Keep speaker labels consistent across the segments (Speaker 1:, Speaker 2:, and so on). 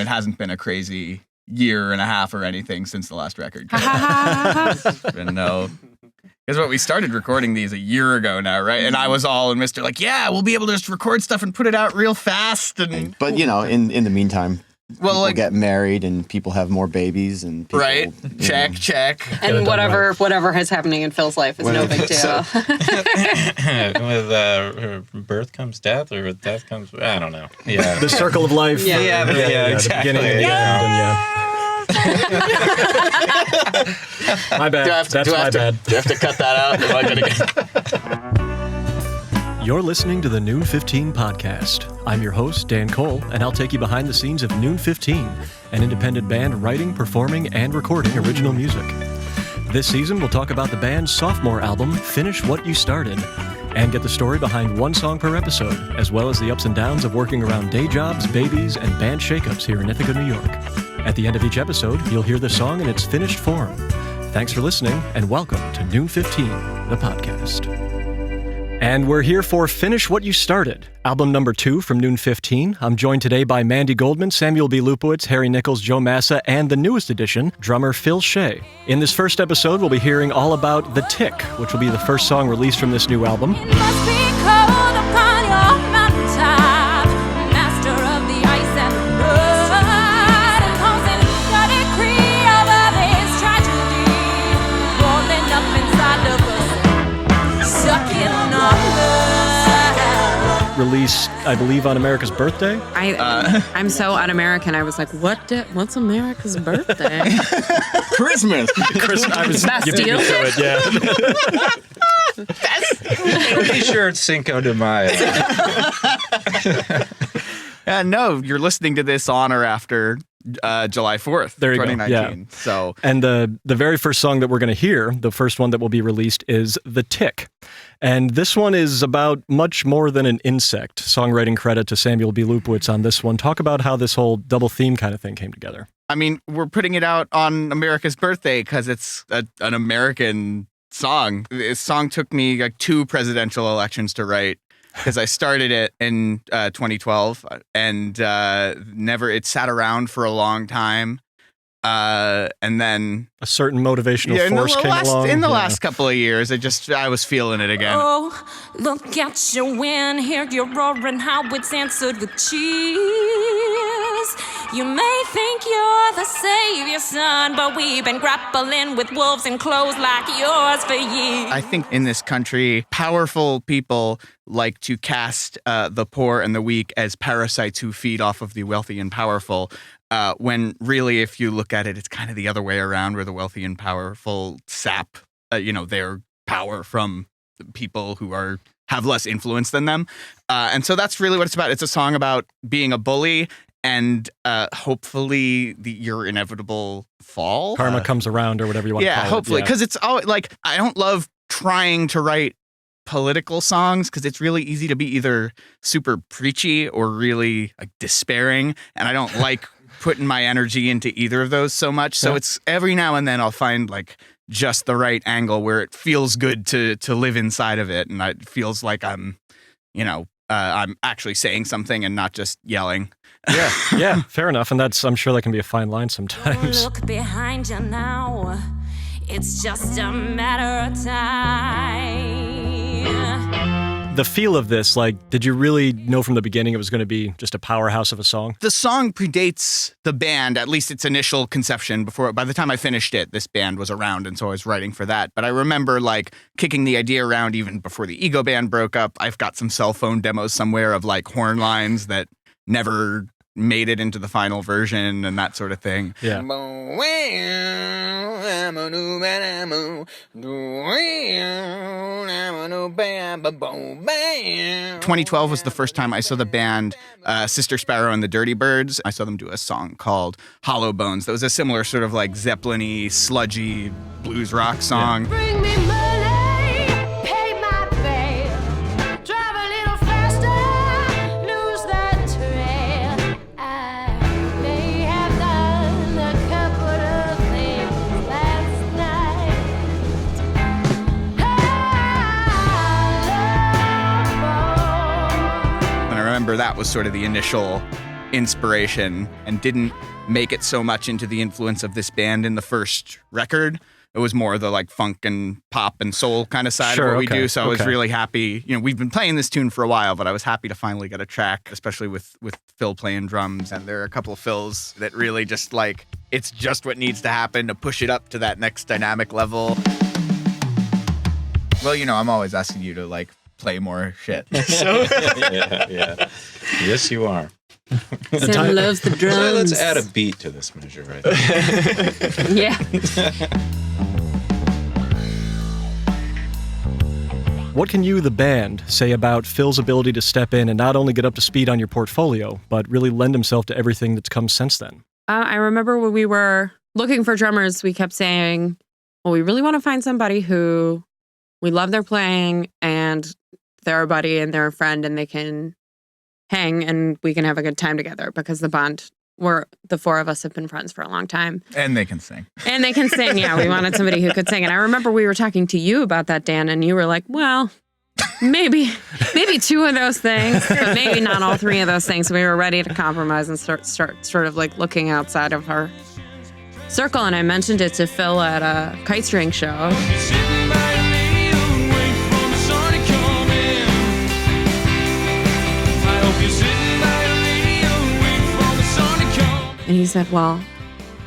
Speaker 1: It hasn't been a crazy year and a half or anything since the last record. No. Because what we started recording these a year ago now, right? And I was all in Mr. like, yeah, we'll be able to just record stuff and put it out real fast.
Speaker 2: But, in the meantime, people get married and people have more babies and people,
Speaker 1: right. Check.
Speaker 3: And whatever is happening in Phil's life is no big deal.
Speaker 4: With birth comes death, or with death comes, I don't know. Yeah.
Speaker 5: The circle of life.
Speaker 4: Yeah, exactly.
Speaker 5: The beginning and the end, my bad. That's my bad.
Speaker 1: Do you have to cut that out? Am I gonna
Speaker 5: You're listening to the Noon 15 podcast. I'm your host, Dan Cole, and I'll take you behind the scenes of Noon 15, an independent band writing, performing, and recording original music. This season, we'll talk about the band's sophomore album, Finish What You Started, and get the story behind one song per episode, as well as the ups and downs of working around day jobs, babies, and band shakeups here in Ithaca, New York. At the end of each episode, you'll hear the song in its finished form. Thanks for listening, and welcome to Noon 15, the podcast. And we're here for Finish What You Started, album number 2 from Noon 15. I'm joined today by Mandy Goldman, Samuel B. Lupowitz, Harry Nichols, Joe Massa, and the newest addition, drummer Phil Shay. In this first episode, we'll be hearing all about The Tick, which will be the first song released from this new album.
Speaker 6: It must be cold upon your mountaintop, master of the ice and the blood, imposing the decree over this tragedy, rolling up inside of us, sucking our blood.
Speaker 5: Released, I believe, on America's birthday.
Speaker 3: I'm so un-American. I was like, what's America's birthday?
Speaker 1: Christmas.
Speaker 5: I was
Speaker 3: Bastille?
Speaker 5: to it, yeah.
Speaker 4: Pretty sure it's Cinco de Mayo.
Speaker 1: No, you're listening to this on or after July 4th,
Speaker 5: There you
Speaker 1: 2019.
Speaker 5: go. Yeah.
Speaker 1: So,
Speaker 5: And the very first song that we're going to hear, the first one that will be released, is The Tick. And this one is about much more than an insect. Songwriting credit to Samuel B. Lupowitz on this one. Talk about how this whole double theme kind of thing came together.
Speaker 1: I mean, we're putting it out on America's birthday because it's an American song. This song took me like 2 presidential elections to write because I started it in 2012 and it sat around for a long time. And then
Speaker 5: A certain motivational force came along.
Speaker 1: In the last couple of years, I was feeling it again.
Speaker 6: Oh, look at you win, hear your roaring, how it's answered with cheers. You may think you're the savior, son, but we've been grappling with wolves in clothes like yours for years.
Speaker 1: I think in this country, powerful people like to cast the poor and the weak as parasites who feed off of the wealthy and powerful. When really, if you look at it, it's kind of the other way around, where the wealthy and powerful sap, their power from people who have less influence than them. And so that's really what it's about. It's a song about being a bully and hopefully your inevitable fall.
Speaker 5: Karma comes around, or whatever you want to call it.
Speaker 1: Yeah, hopefully. Because it's always like, I don't love trying to write political songs because it's really easy to be either super preachy or really like despairing. And I don't like putting my energy into either of those so much. So it's every now and then I'll find like just the right angle where it feels good to live inside of it. And it feels like I'm actually saying something and not just yelling.
Speaker 5: Yeah, fair enough. And I'm sure that can be a fine line sometimes.
Speaker 6: Look behind you now. It's just a matter of time.
Speaker 5: The feel of this, did you really know from the beginning it was going to be just a powerhouse of a song?
Speaker 1: The song predates the band, at least its initial conception. By the time I finished it, this band was around, and so I was writing for that. But I remember kicking the idea around even before the Ego Band broke up. I've got some cell phone demos somewhere of horn lines that never made it into the final version and that sort of thing.
Speaker 5: Yeah.
Speaker 1: 2012 was the first time I saw the band Sister Sparrow and the Dirty Birds. I saw them do a song called Hollow Bones. That was a similar sort of Zeppelin-y, sludgy blues rock song.
Speaker 6: Bring me money, pay my fare, drive a little faster, lose that trail. I may have done a couple of things last night.
Speaker 1: And I remember that was sort of the initial inspiration and didn't make it so much into the influence of this band in the first record. It was more the like funk and pop and soul kind of side of what we do. So I was really happy. You know, we've been playing this tune for a while, but I was happy to finally get a track, especially with Phil playing drums. And there are a couple of fills that really just like, it's just what needs to happen to push it up to that next dynamic level. Well, you know, I'm always asking you to like play more shit. So.
Speaker 4: Yeah. Yes, you are.
Speaker 3: Sam loves the drums.
Speaker 4: So let's add a beat to this measure right there.
Speaker 3: Yeah.
Speaker 5: What can you, the band, say about Phil's ability to step in and not only get up to speed on your portfolio, but really lend himself to everything that's come since then?
Speaker 3: I remember when we were looking for drummers, we kept saying, well, we really want to find somebody who we love their playing and they're a buddy and they're a friend and they can hang and we can have a good time together because the four of us have been friends for a long time.
Speaker 1: And they can sing.
Speaker 3: And they can sing, yeah. We wanted somebody who could sing. And I remember we were talking to you about that, Dan, and you were like, well, maybe two of those things, but maybe not all three of those things. So we were ready to compromise and start sort of like looking outside of our circle. And I mentioned it to Phil at a kite string show. And he said, well,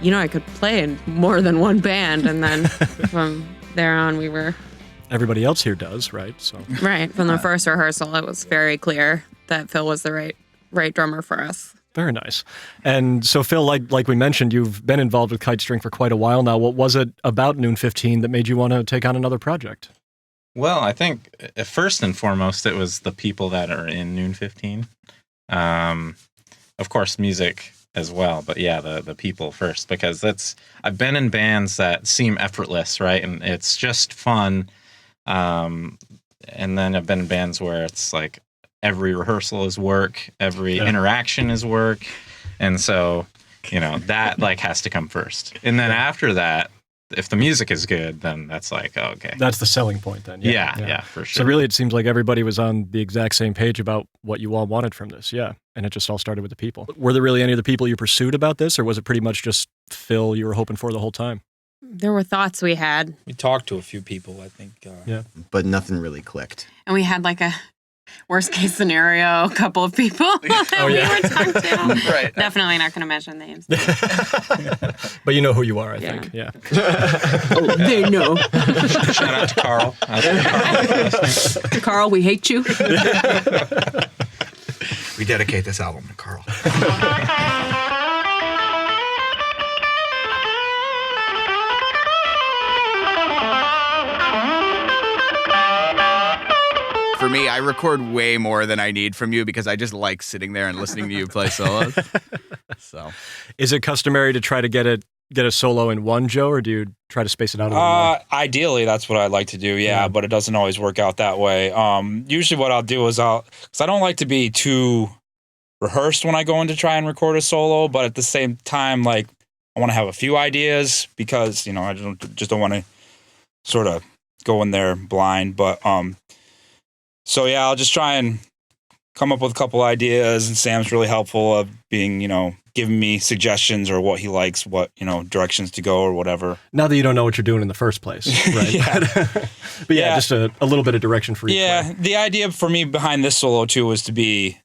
Speaker 3: you know, I could play in more than one band. And then from there on, we were...
Speaker 5: Everybody else here does, right? So
Speaker 3: right. From the first rehearsal, it was very clear that Phil was the right drummer for us.
Speaker 5: Very nice. And so, Phil, like we mentioned, you've been involved with kite string for quite a while now. What was it about Noon 15 that made you want to take on another project?
Speaker 4: Well, I think first and foremost, it was the people that are in Noon 15. Of course, music as well, but yeah, the people first, because I've been in bands that seem effortless, right? And it's just fun. And then I've been in bands where it's like every rehearsal is work, every interaction is work. And so, you know, that like has to come first. And then after that, if the music is good, then that's like, oh, okay.
Speaker 5: That's the selling point then.
Speaker 4: Yeah, for sure.
Speaker 5: So really, it seems like everybody was on the exact same page about what you all wanted from this. Yeah. And it just all started with the people. Were there really any of the people you pursued about this, or was it pretty much just Phil you were hoping for the whole time?
Speaker 3: There were thoughts we had.
Speaker 7: We talked to a few people, I think.
Speaker 2: But nothing really clicked.
Speaker 3: And we had like a worst case scenario, a couple of people that we were talking to.
Speaker 1: Right.
Speaker 3: Definitely not going to mention names.
Speaker 5: But you know who you are, I think. Yeah.
Speaker 3: Oh, they know.
Speaker 4: Shout out to Carl.
Speaker 3: Carl, we hate you.
Speaker 1: We dedicate this album to Carl. For me, I record way more than I need from you because I just like sitting there and listening to you play solos. So,
Speaker 5: is it customary to try to get a solo in one, Joe, or do you try to space it out a little more?
Speaker 7: Ideally, that's what I like to do, yeah, but it doesn't always work out that way. Usually what I'll do is because I don't like to be too rehearsed when I go in to try and record a solo, but at the same time, like, I want to have a few ideas because, you know, I just don't want to sort of go in there blind, but so yeah, I'll just try and come up with a couple ideas, and Sam's really helpful of being, you know, giving me suggestions or what he likes, what, you know, directions to go or whatever.
Speaker 5: Now that you don't know what you're doing in the first place, right? But yeah, just a little bit of direction for you.
Speaker 7: Yeah, the idea for me behind this solo too was to be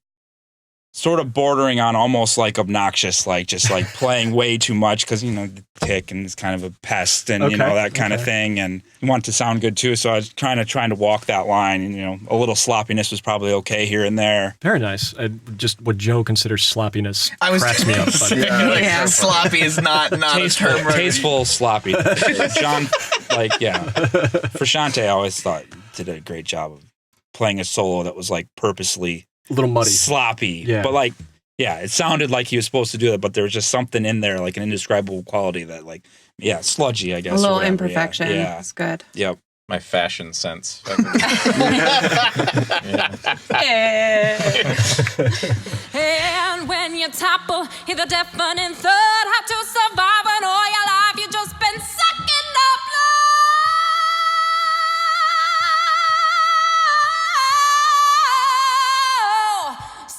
Speaker 7: sort of bordering on almost like obnoxious, like just like playing way too much because, you know, the tick and it's kind of a pest and, you know, that kind of thing. And you want it to sound good too. So I was trying to walk that line, and, you know, a little sloppiness was probably okay here and there.
Speaker 5: Very nice. Just what Joe considers sloppiness cracks me up. But
Speaker 1: sloppy is not
Speaker 7: tasteful,
Speaker 1: a term.
Speaker 7: Tasteful sloppy. John, like, yeah. For Shante, I always thought he did a great job of playing a solo that was like purposely
Speaker 5: a little muddy,
Speaker 7: sloppy, but like, yeah, it sounded like he was supposed to do it, but there was just something in there, like an indescribable quality that, like, yeah, sludgy, I guess.
Speaker 3: A little imperfection. Yeah, it's good.
Speaker 7: Yep.
Speaker 4: My fashion sense.
Speaker 6: And when you topple, hear the deafening thud. How to survive when all your life you just been sucking up blood.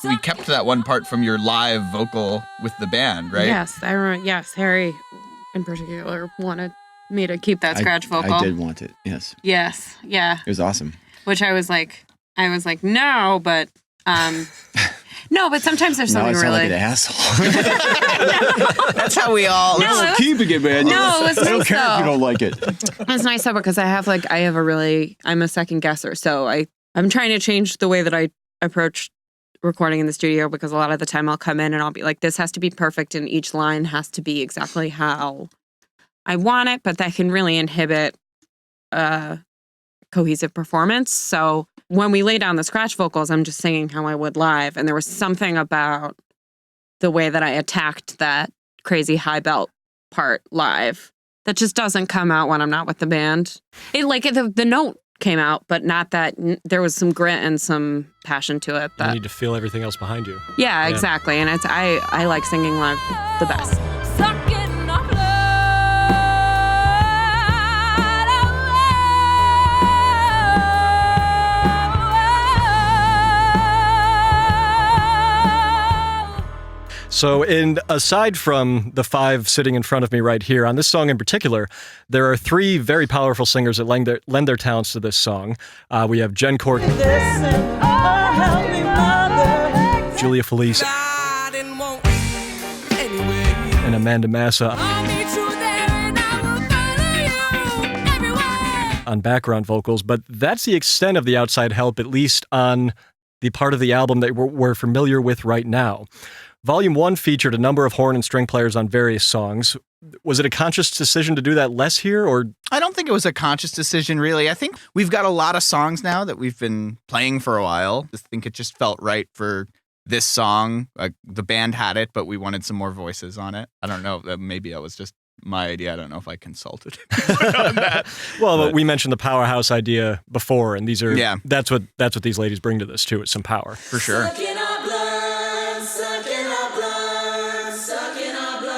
Speaker 1: we kept that one part from your live vocal with the band, right?
Speaker 3: Yes, I remember. Yes, Harry in particular wanted me to keep that scratch vocal.
Speaker 2: I did want it. Yes.
Speaker 3: Yes, yeah.
Speaker 2: It was awesome.
Speaker 3: Which I was like, no, but no, but sometimes there's
Speaker 2: Now I
Speaker 3: something
Speaker 2: sound
Speaker 3: really.
Speaker 2: like an asshole.
Speaker 1: That's how we all.
Speaker 3: No, it was-
Speaker 2: Keeping it, man.
Speaker 3: No, it was
Speaker 2: I don't
Speaker 3: nice,
Speaker 2: care if you
Speaker 3: though.
Speaker 2: don't like it.
Speaker 3: It's nice though because I'm a second guesser, so I'm trying to change the way that I approach recording in the studio because a lot of the time I'll come in and I'll be like, this has to be perfect and each line has to be exactly how I want it, but that can really inhibit cohesive performance. So when we lay down the scratch vocals, I'm just singing how I would live, and there was something about the way that I attacked that crazy high belt part live that just doesn't come out when I'm not with the band. The note came out, but not that there was some grit and some passion to it.
Speaker 5: You
Speaker 3: That
Speaker 5: need to feel everything else behind you.
Speaker 3: yeah, exactly. And I like singing live the best.
Speaker 6: Sucking our blood away.
Speaker 5: So, aside from the 5 sitting in front of me right here, on this song in particular, there are 3 very powerful singers that lend their talents to this song. We have Jen Cork, Julia Felice, and Amanda Massa
Speaker 6: I'll meet you there and I will follow you everywhere.
Speaker 5: on background vocals, but that's the extent of the outside help, at least on the part of the album that we're familiar with right now. Volume 1 featured a number of horn and string players on various songs. Was it a conscious decision to do that less here, or?
Speaker 1: I don't think it was a conscious decision, really. I think we've got a lot of songs now that we've been playing for a while. I think it just felt right for this song. The band had it, but we wanted some more voices on it. I don't know. Maybe that was just my idea. I don't know if I consulted on that.
Speaker 5: Well, but we mentioned the powerhouse idea before, and these are that's what these ladies bring to this too. It's some power
Speaker 1: For sure.
Speaker 6: Sucking our blood, sucking our blood, sucking our blood.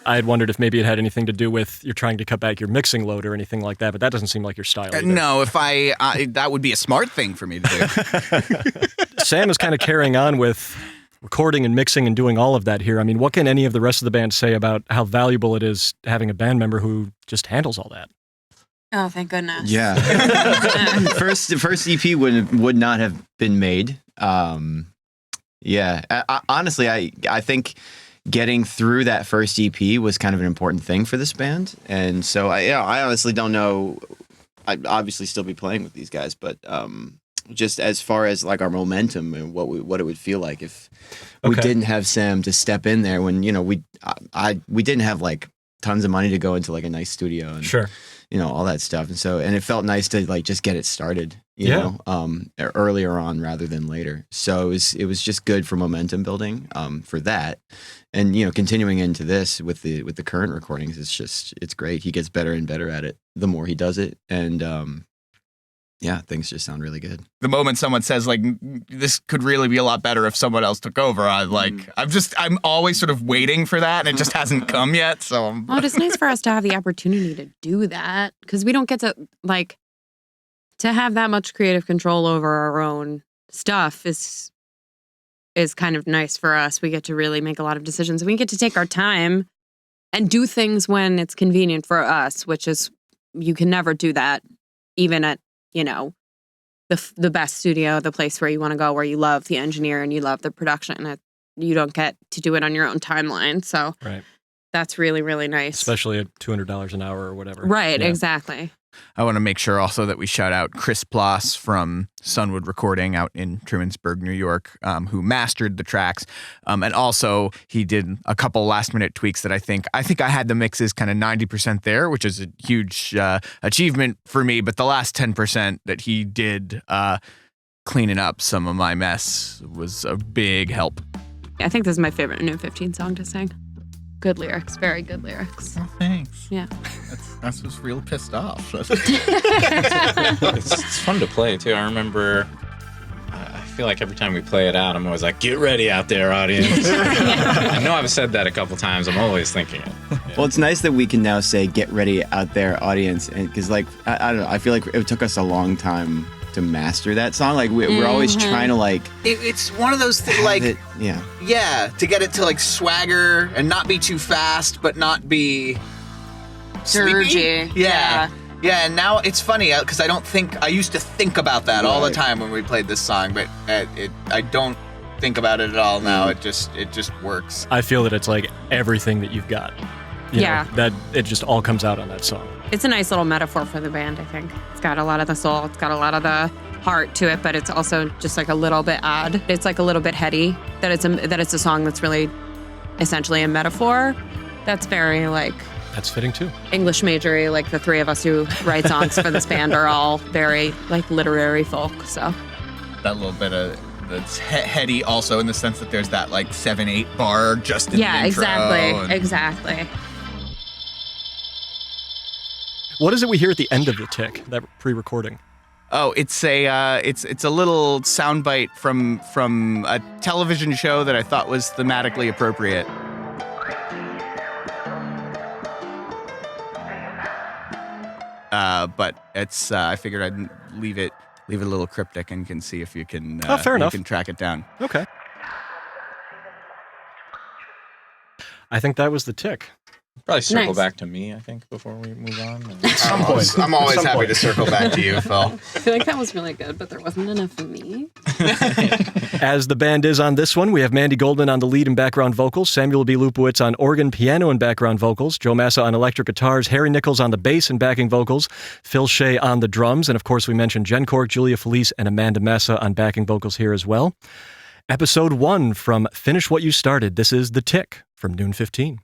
Speaker 5: I had wondered if maybe it had anything to do with you're trying to cut back your mixing load or anything like that, but that doesn't seem like your style. Either.
Speaker 1: No, if that would be a smart thing for me to do.
Speaker 5: Sam is kind of carrying on with recording and mixing and doing all of that here. I mean, what can any of the rest of the band say about how valuable it is having a band member who just handles all that?
Speaker 3: Oh, thank goodness.
Speaker 2: Yeah. The first EP would not have been made. Honestly, I think getting through that first EP was kind of an important thing for this band. And so I honestly don't know. I'd obviously still be playing with these guys, but just as far as like our momentum and what it would feel like if we didn't have Sam to step in there when, we didn't have like tons of money to go into like a nice studio and
Speaker 5: Sure.
Speaker 2: all that stuff. And it felt nice to like just get it started, you know, earlier on rather than later. So it was just good for momentum building for that. And, continuing into this with the current recordings, it's great. He gets better and better at it the more he does it. And, things just sound really good.
Speaker 1: The moment someone says like this could really be a lot better if someone else took over, I'm always sort of waiting for that, and it just hasn't come yet. So
Speaker 3: Well, it's nice for us to have the opportunity to do that because we don't get to to have that much creative control over our own stuff is kind of nice for us. We get to really make a lot of decisions. We get to take our time and do things when it's convenient for us, which is you can never do that even at the best studio, the place where you want to go, where you love the engineer and you love the production. You don't get to do it on your own timeline. So that's really, really nice.
Speaker 5: Especially at $200 an hour or whatever.
Speaker 3: Right, exactly.
Speaker 1: I want to make sure also that we shout out Chris Ploss from Sunwood Recording out in Trumansburg, New York, who mastered the tracks. And also he did a couple last minute tweaks that I think I had the mixes kind of 90% there, which is a huge achievement for me. But the last 10% that he did cleaning up some of my mess was a big help.
Speaker 3: I think this is my favorite New 15 song to sing. Good lyrics, very good lyrics.
Speaker 1: Oh, thanks.
Speaker 3: Yeah.
Speaker 1: That's what's real pissed off.
Speaker 4: It's fun to play too. I remember, I feel like every time we play it out, I'm always like, get ready out there, audience. I know I've said that a couple times. I'm always thinking it.
Speaker 2: Well, it's nice that we can now say, get ready out there, audience. And because I don't know, I feel like it took us a long time to master that song. Like we're always trying to like.
Speaker 1: It's one of those things like
Speaker 2: yeah,
Speaker 1: to get it to like swagger and not be too fast, but not be
Speaker 3: Dirgy.
Speaker 1: sleepy. Yeah, and now it's funny because I used to think about that all the time when we played this song, but I don't think about it at all now. It just works.
Speaker 5: I feel that it's like everything that you've got. You know, that it just all comes out on that song.
Speaker 3: It's a nice little metaphor for the band, I think. It's got a lot of the soul, it's got a lot of the heart to it, but it's also just like a little bit odd. It's like a little bit heady, that it's a song that's really essentially a metaphor. That's very like...
Speaker 5: That's fitting too.
Speaker 3: English majory, like the three of us who write songs for this band are all very like literary folk, so.
Speaker 1: That little bit of... That's heady also in the sense that there's that like 7/8 bar just in the intro.
Speaker 3: Exactly.
Speaker 5: What is it we hear at the end of the tick, that pre-recording?
Speaker 1: Oh, it's a little soundbite from a television show that I thought was thematically appropriate. But it's I figured I'd leave it a little cryptic and can see if you can
Speaker 5: fair enough.
Speaker 1: You can track it down.
Speaker 5: Okay. I think that was the tick.
Speaker 4: Probably circle
Speaker 3: Nice.
Speaker 4: back to me, I think, before we move on.
Speaker 1: I'm always happy to circle back to you, Phil.
Speaker 3: I feel like that was really good, but there wasn't enough for me.
Speaker 5: As the band is on this one, we have Mandy Goldman on the lead and background vocals, Samuel B. Lupowitz on organ, piano, and background vocals, Joe Massa on electric guitars, Harry Nichols on the bass and backing vocals, Phil Shay on the drums, and of course we mentioned Jen Cork, Julia Felice, and Amanda Massa on backing vocals here as well. Episode 1 from Finish What You Started. This is The Tick from Noon 15.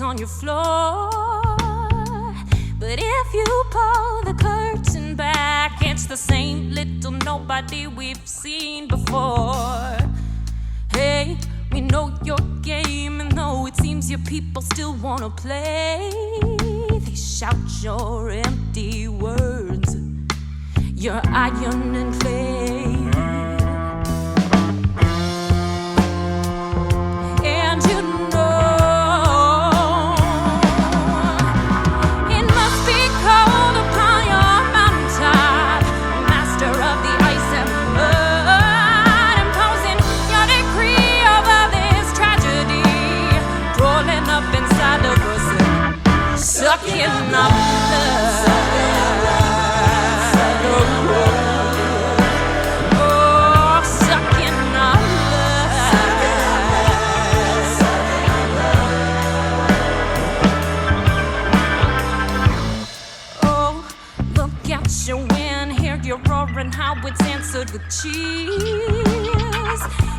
Speaker 6: On your floor, but if you pull the curtain back, it's the same little nobody we've seen before. Hey, we know your game, and though it seems your people still wanna play, they shout your empty words, your iron and clay. And you sucking up oh, sucking up oh, look at your win, hear you roaring, how it's answered with cheese.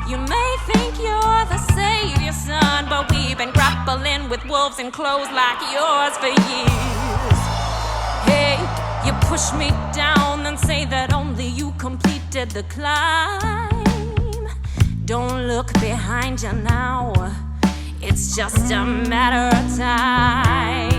Speaker 6: You may think you're the savior, son, but we've been grappling with wolves in clothes like yours for years. Hey, you push me down and say that only you completed the climb. Don't look behind you now, it's just a matter of time.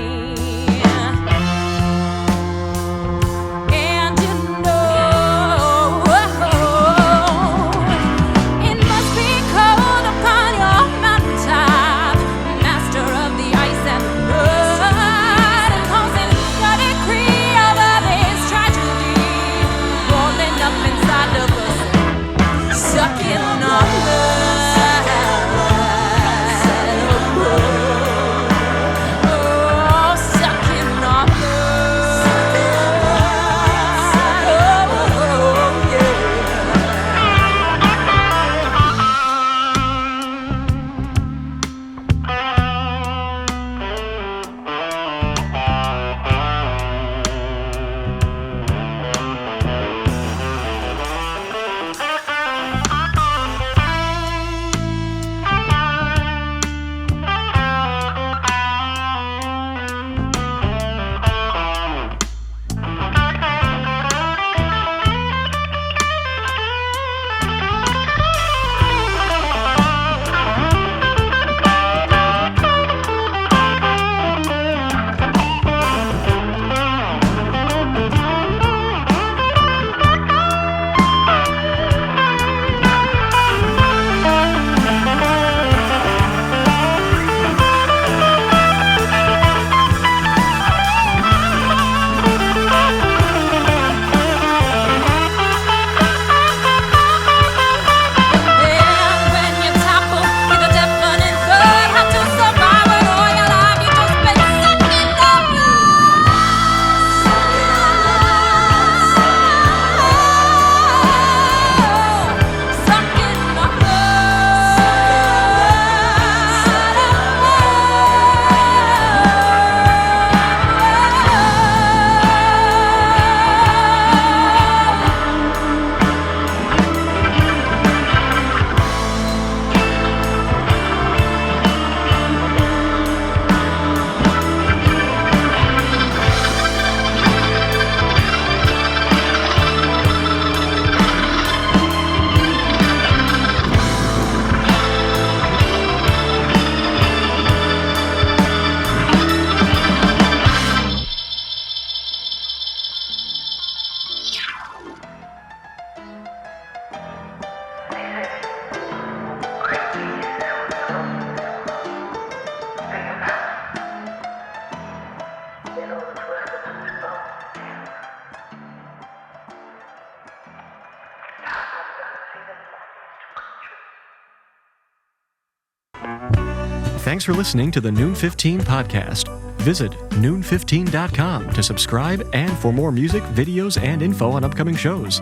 Speaker 5: Thanks for listening to the Noon 15 podcast. Visit noon15.com to subscribe and for more music, videos, and info on upcoming shows.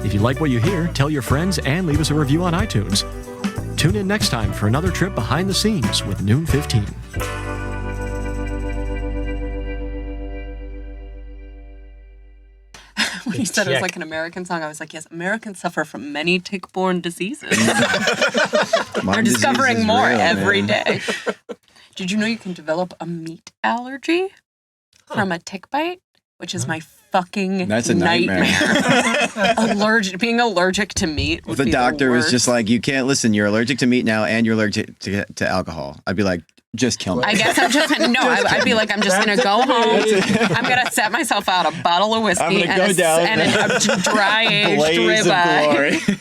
Speaker 5: If you like what you hear, tell your friends and leave us a review on iTunes. Tune in next time for another trip behind the scenes with Noon 15.
Speaker 8: When you said it was like an American song, I was like, yes, Americans suffer from many tick-borne diseases. They're discovering more every day. Did you know you can develop a meat allergy from a tick bite? Which is my fucking
Speaker 2: That's a nightmare.
Speaker 8: Being allergic to meat would
Speaker 2: The
Speaker 8: be
Speaker 2: doctor
Speaker 8: the
Speaker 2: was
Speaker 8: worst.
Speaker 2: just like, you can't listen. You're allergic to meat now, and you're allergic to alcohol. I'd be like, just kill me.
Speaker 8: I guess I'm just gonna, I'd be like, I'm just gonna go home. I'm gonna set myself out a bottle of whiskey
Speaker 2: I'm gonna go down
Speaker 8: and a dry aged
Speaker 2: blaze of
Speaker 8: ribeye.
Speaker 2: glory.